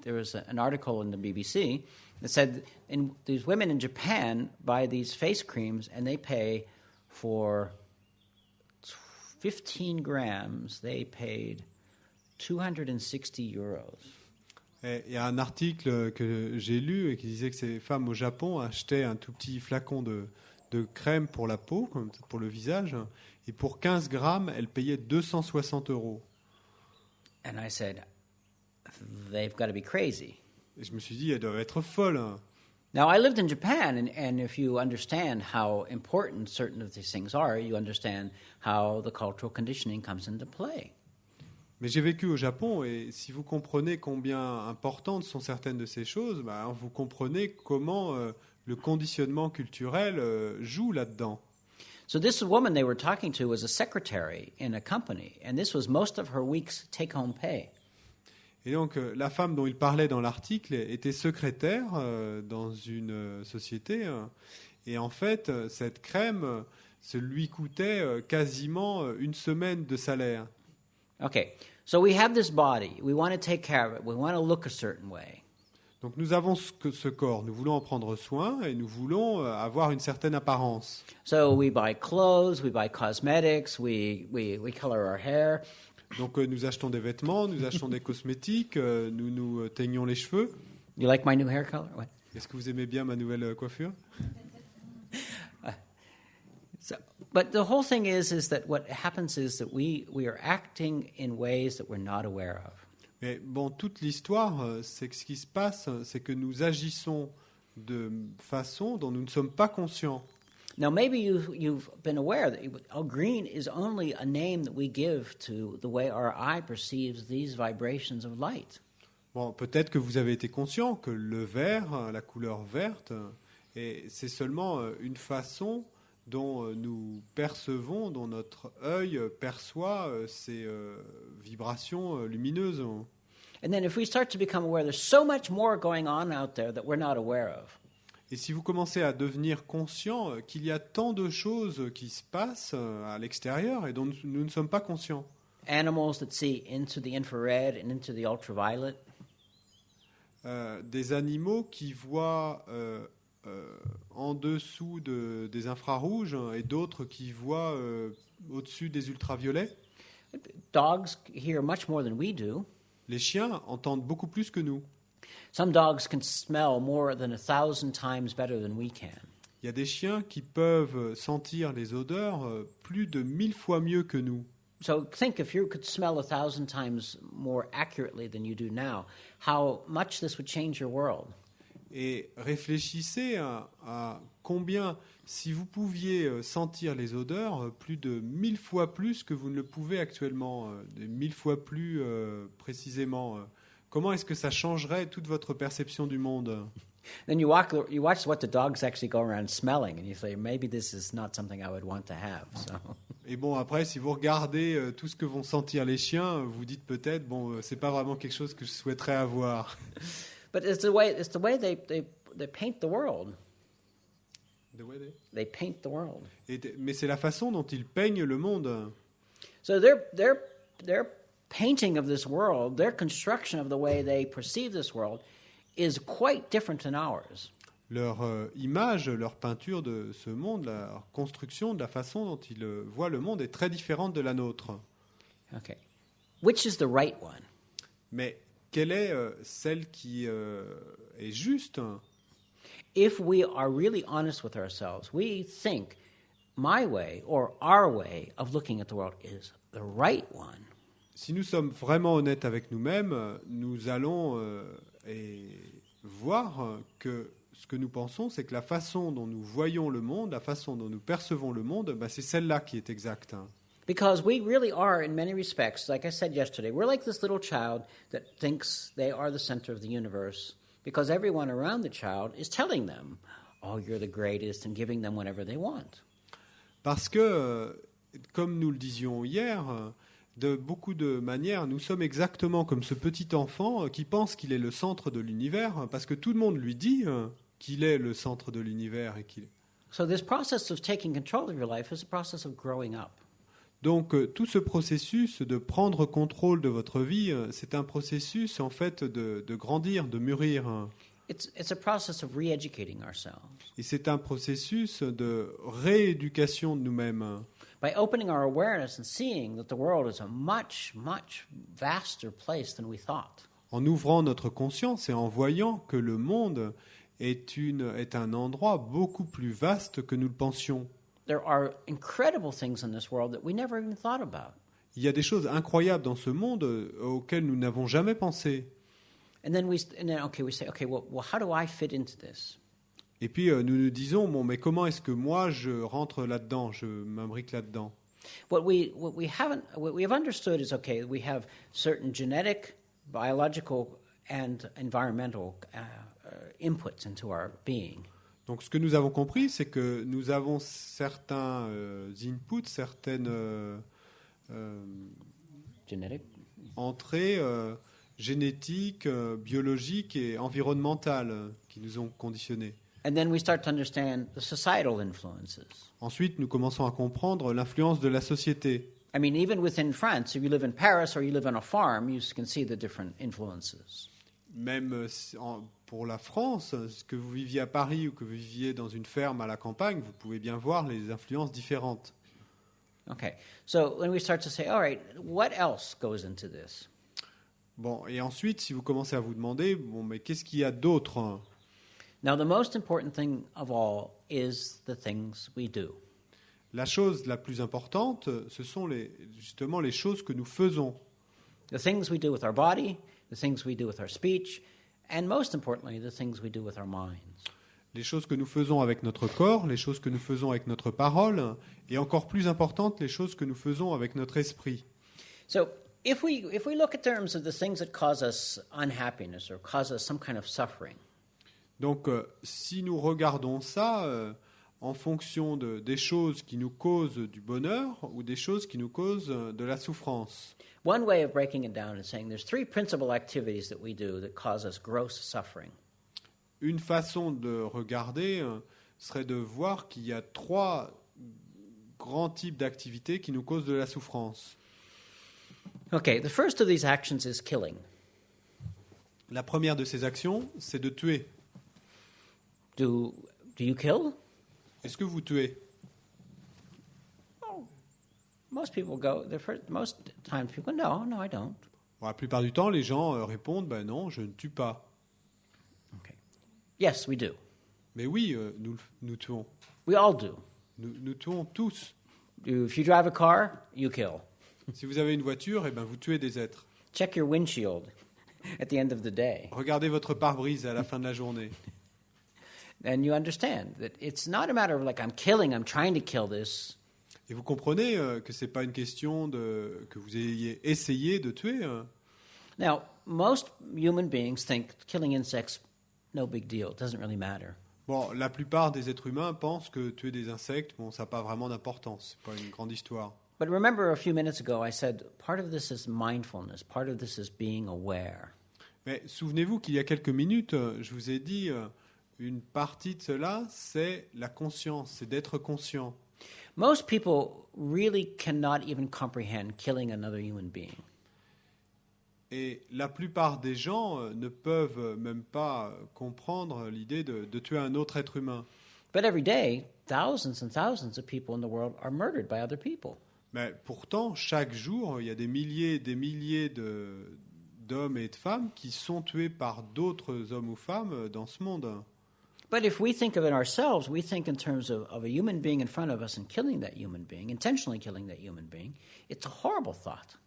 there was an article in the BBC that said these women in Japan buy these face creams and they pay for 15 grams. They paid 260 euros. Et il y a un article que j'ai lu et qui disait que ces femmes au Japon achetaient un tout petit flacon de crème pour la peau, pour le visage, et pour 15 grammes, elles payaient 260 €. And I said, they've got to be crazy. Et je me suis dit, elles doivent être folles. Now, I lived in Japan, and if you understand how important certain of these things are, you understand how the cultural conditioning comes into play. Mais j'ai vécu au Japon et si vous comprenez combien importantes sont certaines de ces choses, vous comprenez comment le conditionnement culturel joue là-dedans. So this woman they were talking to was a secretary in a company, and this was most of her week's take-home pay. Et donc la femme dont il parlait dans l'article était secrétaire dans une société et en fait cette crème ça lui coûtait quasiment une semaine de salaire. Okay, so we have this body. We want to take care of it. We want to look a certain way. Donc nous avons ce corps, nous voulons en prendre soin et nous voulons avoir une certaine apparence. So we buy clothes, we buy cosmetics, we color our hair. Donc nous achetons des vêtements, nous achetons des cosmétiques, nous nous teignons les cheveux. You like my new hair color? What? Est-ce que vous aimez bien ma nouvelle coiffure? But the whole thing is that what happens is that we are acting in ways that we're not aware of. Mais bon, toute l'histoire, c'est que ce qui se passe, c'est que nous agissons de façon dont nous ne sommes pas conscients. Now, maybe you've been aware that green is only a name that we give to the way our eye perceives these vibrations of light. Bon, peut-être que vous avez été conscient que le vert, la couleur verte, c'est seulement une façon dont nous percevons, dont notre œil perçoit ces vibrations lumineuses. And then if we start to become aware, there's so much more going on out there that we're not aware of. Et si vous commencez à devenir conscient qu'il y a tant de choses qui se passent à l'extérieur et dont nous ne sommes pas conscients. Animals that see into the infrared and into the ultraviolet. Des animaux qui voient en dessous des infrarouges et d'autres qui voient au-dessus des ultraviolets. Dogs hear much more than we do. Les chiens entendent beaucoup plus que nous. Some dogs can smell more than 1,000 times better than we can. Il y a des chiens qui peuvent sentir les odeurs plus de 1000 fois mieux que nous. So think if you could smell 1,000 times more accurately than you do now, how much this would change your world. Et réfléchissez à combien, si vous pouviez sentir les odeurs plus de 1000 fois plus que vous ne le pouvez actuellement, 1000 fois plus précisément, comment est-ce que ça changerait toute votre perception du monde? Then you watch what the dogs actually go around smelling, and you say, maybe this is not something I would want to have. So. Et bon, après, si vous regardez tout ce que vont sentir les chiens, vous dites peut-être, bon, c'est pas vraiment quelque chose que je souhaiterais avoir. But it's the way they paint the world. They paint the world. Mais c'est la façon dont ils peignent le monde. So their painting of this world, their construction of the way they perceive this world, is quite different than ours. Leur image, leur peinture de ce monde, leur construction, de la façon dont ils voient le monde est très différente de la nôtre. Okay. Which is the right one? Mais quelle est celle qui est juste? If we are really honest with ourselves, we think my way or our way of looking at the world is the right one. Si nous sommes vraiment honnêtes avec nous-mêmes, nous allons voir que ce que nous pensons, c'est que la façon dont nous voyons le monde, la façon dont nous percevons le monde, c'est celle-là qui est exacte. Because we really are, in many respects, like I said yesterday, we're like this little child that thinks they are the center of the universe because everyone around the child is telling them, oh, you're the greatest, and giving them whatever they want. Parce que, comme nous le disions hier, de beaucoup de manières, nous sommes exactement comme ce petit enfant qui pense qu'il est le centre de l'univers parce que tout le monde lui dit qu'il est le centre de l'univers et qu'il est. So this process of taking control of your life is a process of growing up. Donc tout ce processus de prendre contrôle de votre vie, c'est un processus en fait de grandir, de mûrir. It's a process of re-educating ourselves. Et c'est un processus de rééducation de nous-mêmes. By opening our awareness and seeing that the world is a much, much vaster place than we thought. En ouvrant notre conscience et en voyant que le monde est un endroit beaucoup plus vaste que nous le pensions. There are incredible things in this world that we never even thought about. Il y a des choses incroyables dans ce monde auxquelles nous n'avons jamais pensé. And then we say, okay, well, how do I fit into this? Et puis nous nous disons, bon, mais comment est-ce que moi je rentre là-dedans, je m'imbrique là-dedans? What we have understood is, okay, we have certain genetic, biological, and environmental inputs into our being. Donc ce que nous avons compris, c'est que nous avons certains inputs, certaines Genetic. entrées génétiques, biologiques et environnementales qui nous ont conditionnés. And then we start to understand the societal influences. Ensuite, nous commençons à comprendre l'influence de la société. I mean, even within France, if you live in Paris or you live on a farm, you can see the different influences. Même pour la France, que vous viviez à Paris ou que vous viviez dans une ferme à la campagne, vous pouvez bien voir les influences différentes. Okay, so then we start to say, all right, what else goes into this? Bon, et ensuite, si vous commencez à vous demander, bon, mais qu'est-ce qu'il y a d'autre? Now, the most important thing of all is the things we do. La chose la plus importante, ce sont justement les choses que nous faisons. The things we do with our body, the things we do with our speech, and most importantly, the things we do with our minds. Les choses que nous faisons avec notre corps, les choses que nous faisons avec notre parole, et encore plus importante, les choses que nous faisons avec notre esprit. So, if we look at terms of the things that cause us unhappiness or cause us some kind of suffering, Donc, si nous regardons ça en fonction des choses qui nous causent du bonheur ou des choses qui nous causent de la souffrance, one way of breaking it down is saying there's three principal activities that we do that cause us gross suffering. une façon de regarder serait de voir qu'il y a 3 grands types d'activités qui nous causent de la souffrance. Okay, the first of these actions is killing. La première de ces actions, c'est de tuer. Do you kill? Est-ce que vous tuez? Most people go. Most times people go, no, I don't. Bon, la plupart du temps, les gens répondent, ben non, je ne tue pas. Okay. Yes, we do. Mais oui, nous tuons. We all do. Nous tuons tous. If you drive a car, you kill. Si vous avez une voiture, eh ben, vous tuez des êtres. Check your windshield at the end of the day, Regardez votre pare-brise à la fin de la journée. and you understand that it's not a matter of like I'm trying to kill this. Et vous comprenez que ce n'est pas une question que vous ayez essayé de tuer. Now, most human beings think killing insects, no big deal. It doesn't really matter. Bon, la plupart des êtres humains pensent que tuer des insectes, bon, ça n'a pas vraiment d'importance. Ce n'est pas une grande histoire. But remember, a few minutes ago, I said part of this is mindfulness. Part of this is being aware. Mais souvenez-vous qu'il y a quelques minutes, je vous ai dit, une partie de cela, c'est la conscience, c'est d'être conscient. Most people really cannot even comprehend killing another human being. Et la plupart des gens ne peuvent même pas comprendre l'idée de tuer un autre être humain. But every day, thousands and thousands of people in the world are murdered by other people. Mais pourtant, chaque jour, il y a des milliers d'hommes et de femmes qui sont tués par d'autres hommes ou femmes dans ce monde. But if we think of it ourselves, we think in terms of a human being in front of us and killing that human being, intentionally killing that human being. It's a horrible thought.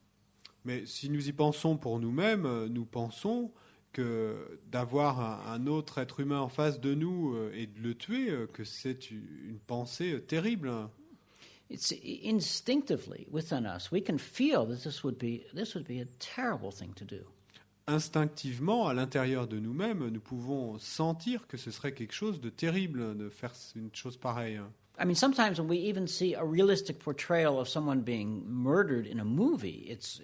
Mais si nous y pensons pour nous-mêmes, nous pensons que d'avoir un autre être humain en face de nous et de le tuer, que c'est une pensée terrible. It's instinctively within us. We can feel that this would be a terrible thing to do. Instinctivement, à l'intérieur de nous-mêmes, nous pouvons sentir que ce serait quelque chose de terrible de faire une chose pareille. I mean, sometimes when we even see a realistic portrayal of someone being murdered in a movie, it's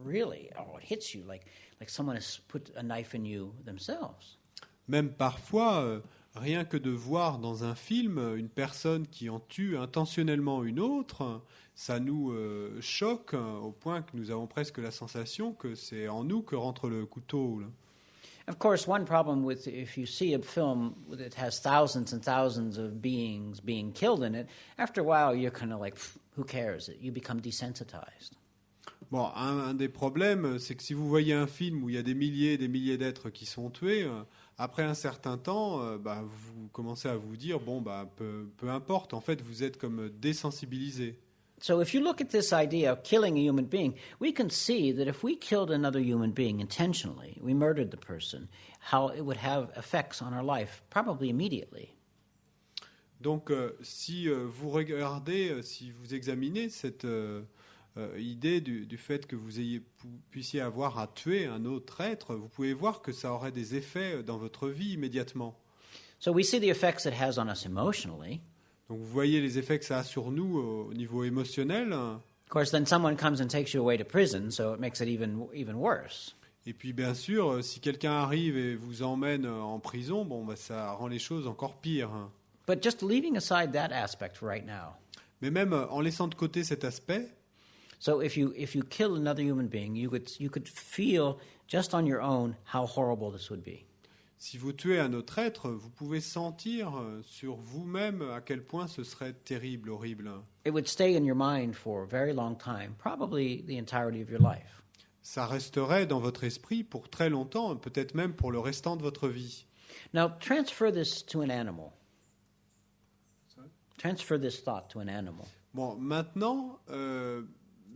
really, it hits you like someone has put a knife in you themselves. Même parfois, Rien que de voir dans un film une personne qui en tue intentionnellement une autre, ça nous choque au point que nous avons presque la sensation que c'est en nous que rentre le couteau, là. Of course, one problem with if you see a film that has thousands and thousands of beings being killed in it, after a while you're kind of like, who cares? You become desensitized. Bon, un des problèmes, c'est que si vous voyez un film où il y a des milliers et des milliers d'êtres qui sont tués, après un certain temps, vous commencez à vous dire, bon, peu importe, en fait, vous êtes comme désensibilisé. So if you look at this idea of killing a human being, we can see that if we killed another human being intentionally, we murdered the person, how it would have effects on our life, probably immediately. Donc, si vous regardez, si vous examinez cette idée du fait que vous puissiez avoir à tuer un autre être, vous pouvez voir que ça aurait des effets dans votre vie immédiatement. So we see the effects it has on us emotionally. Donc vous voyez les effets que ça a sur nous au niveau émotionnel. Of course, then someone comes and takes you away to prison, so it makes it even worse. Et puis bien sûr, si quelqu'un arrive et vous emmène en prison, ça rend les choses encore pires. But just leaving aside that aspect right now. Mais même en laissant de côté cet aspect, So if you kill another human being, you could feel just on your own how horrible this would be. si vous tuez un autre être, vous pouvez sentir sur vous-même à quel point ce serait terrible, horrible. It would stay in your mind for a very long time, probably the entirety of your life. Ça resterait dans votre esprit pour très longtemps, peut-être même pour le restant de votre vie. Now, transfer this to an animal. Transfer this thought to an animal. Bon, maintenant,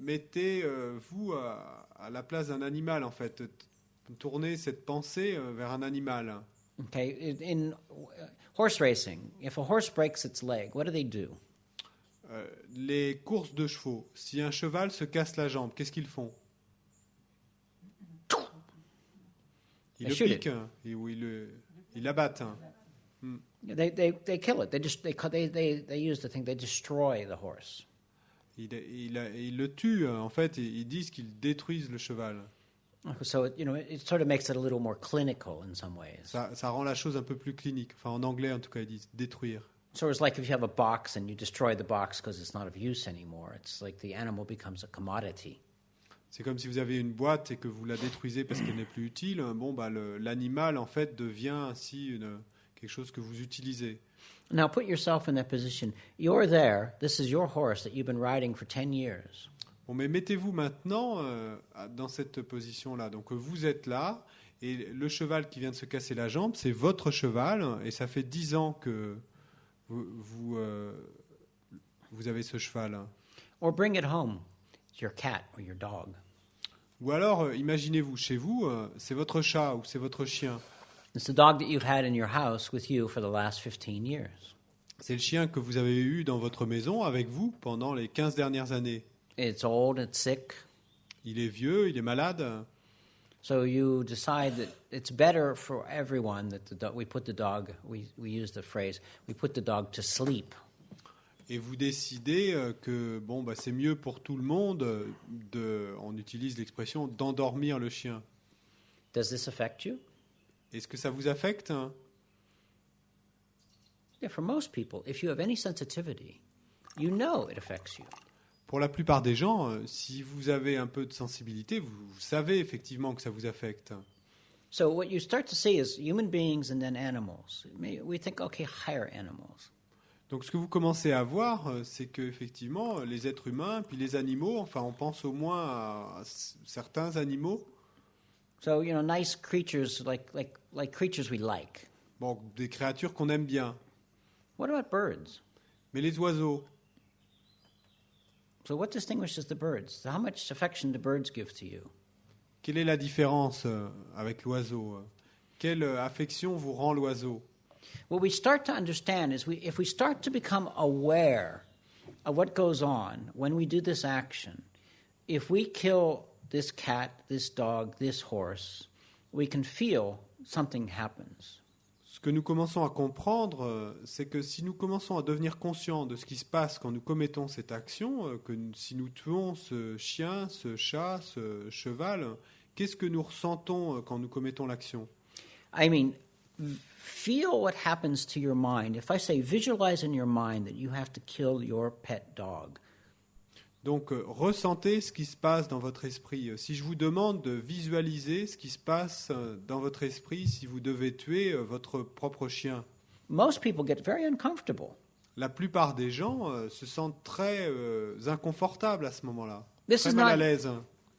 mettez-vous à la place d'un animal, en fait. Tournez cette pensée vers un animal. Okay, in horse racing, if a horse breaks its leg, what do? Les courses de chevaux, si un cheval se casse la jambe, qu'est-ce qu'ils font? Ils le piquent, ou ils l'abattent. They kill it. They use the thing. They destroy the horse. Ils le tuent, en fait, et ils disent qu'ils détruisent le cheval. So it sort of makes it a little more clinical in some ways. Ça rend la chose un peu plus clinique. Enfin, en anglais, en tout cas, ils disent détruire. So it's like if you have a box and you destroy the box because it's not of use anymore. It's like the animal becomes a commodity. C'est comme si vous avez une boîte et que vous la détruisez parce qu'elle n'est plus utile. L'animal, en fait, devient ainsi quelque chose que vous utilisez. Now put yourself in that position. You're there. This is your horse that you've been riding for 10 years. Bon, mais mettez-vous maintenant dans cette position-là. Donc vous êtes là et le cheval qui vient de se casser la jambe, c'est votre cheval et ça fait 10 ans que vous avez ce cheval. Or bring it home. It's your cat or your dog. Ou alors, imaginez-vous, chez vous, c'est votre chat ou c'est votre chien. It's the dog that you've had in your house with you for the last 15 years. C'est le chien que vous avez eu dans votre maison avec vous pendant les 15 dernières années. It's old, it's sick. Il est vieux, il est malade. So you decide that it's better for everyone that we put the dog, we use the phrase, we put the dog to sleep. Et vous décidez que c'est mieux pour tout le monde, on utilise l'expression d'endormir le chien. Does this affect you? Est-ce que ça vous affecte? Yeah, for most people, if you have any sensitivity, you know it affects you. Pour la plupart des gens, si vous avez un peu de sensibilité, vous savez effectivement que ça vous affecte. So what you start to see is human beings and then animals. We think, okay, higher animals. Donc ce que vous commencez à voir, c'est que effectivement, les êtres humains, puis les animaux, enfin on pense au moins à certains animaux. So, nice creatures like creatures we like. Bon, des créatures qu'on aime bien. What about birds? Mais les oiseaux, So what distinguishes the birds? How much affection do birds give to you? quelle est la différence avec l'oiseau? Quelle affection vous rend l'oiseau? What we start to understand is if we start to become aware of what goes on when we do this action, if we kill this cat, this dog, this horse, we can feel something happens. Ce que nous commençons à comprendre, c'est que si nous commençons à devenir conscients de ce qui se passe quand nous commettons cette action, que si nous tuons ce chien, ce chat, ce cheval, qu'est-ce que nous ressentons quand nous commettons l'action? I mean, feel what happens to your mind. If I say visualize in your mind that you have to kill your pet dog, Donc, ressentez ce qui se passe dans votre esprit. Si je vous demande de visualiser ce qui se passe dans votre esprit si vous devez tuer votre propre chien, most people get very uncomfortable. la plupart des gens se sentent très inconfortables à ce moment-là, This très is mal à not- l'aise.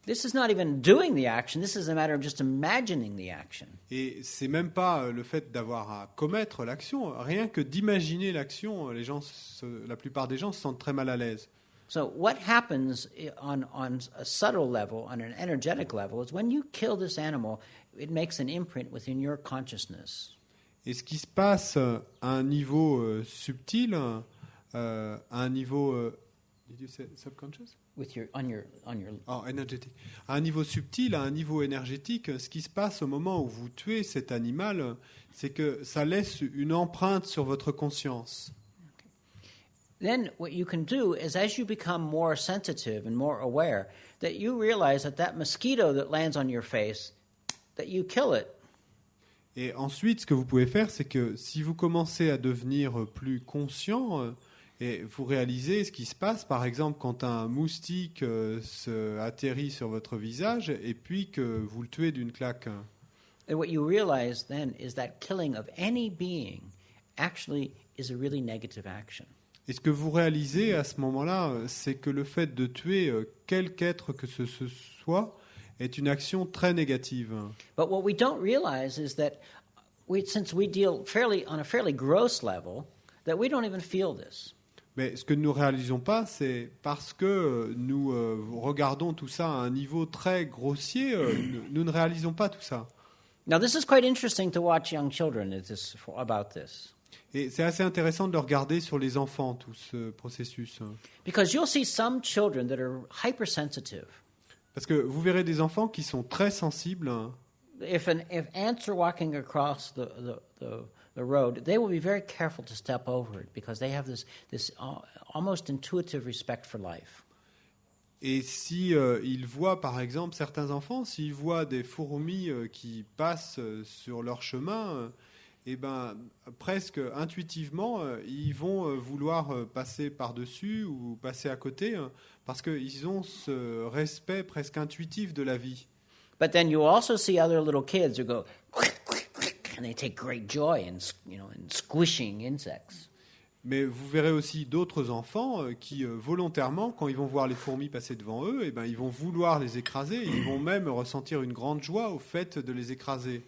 This is not even doing the action. This is a matter of just imagining the action. Et c'est même pas le fait d'avoir à commettre l'action, rien que d'imaginer l'action, la plupart des gens se sentent très mal à l'aise. So what happens on a subtle level, on an energetic level, is when you kill this animal, it makes an imprint within your consciousness. Et ce qui se passe à un niveau subtil, à un niveau did you say subconscious? On your Oh, énergétique. À un niveau subtil, à un niveau énergétique, ce qui se passe au moment où vous tuez cet animal, c'est que ça laisse une empreinte sur votre conscience. Then what you can do is, as you become more sensitive and more aware, that you realize that mosquito that lands on your face, that you kill it. Et ensuite, ce que vous pouvez faire, c'est que si vous commencez à devenir plus conscient et vous réalisez ce qui se passe, par exemple, quand un moustique atterrit sur votre visage et puis que vous le tuez d'une claque. And what you realize then is that killing of any being actually is a really negative action. Et ce que vous réalisez à ce moment-là, c'est que le fait de tuer quelque être que ce soit est une action très négative. But what we don't realize is that since we deal on a fairly gross level, that we don't even feel this. Mais ce que nous ne réalisons pas, c'est parce que nous regardons tout ça à un niveau très grossier, nous ne réalisons pas tout ça. Now, this is quite interesting to watch young children about this. Et c'est assez intéressant de le regarder sur les enfants, tout ce processus. Because you'll see some children that are hypersensitive. Parce que vous verrez des enfants qui sont très sensibles. If ants are walking across the road, they will be very careful to step over it because they have this almost intuitive respect for life. Et si ils voient, par exemple, certains enfants, s'ils voient des fourmis qui passent sur leur chemin, eh ben, presque intuitivement, ils vont vouloir passer par-dessus ou passer à côté parce qu'ils ont ce respect presque intuitif de la vie. But then you also see other little kids who go, and they take great joy in squishing insects. Mais vous verrez aussi d'autres enfants qui, volontairement, quand ils vont voir les fourmis passer devant eux, eh ben, ils vont vouloir les écraser. Ils vont même ressentir une grande joie au fait de les écraser.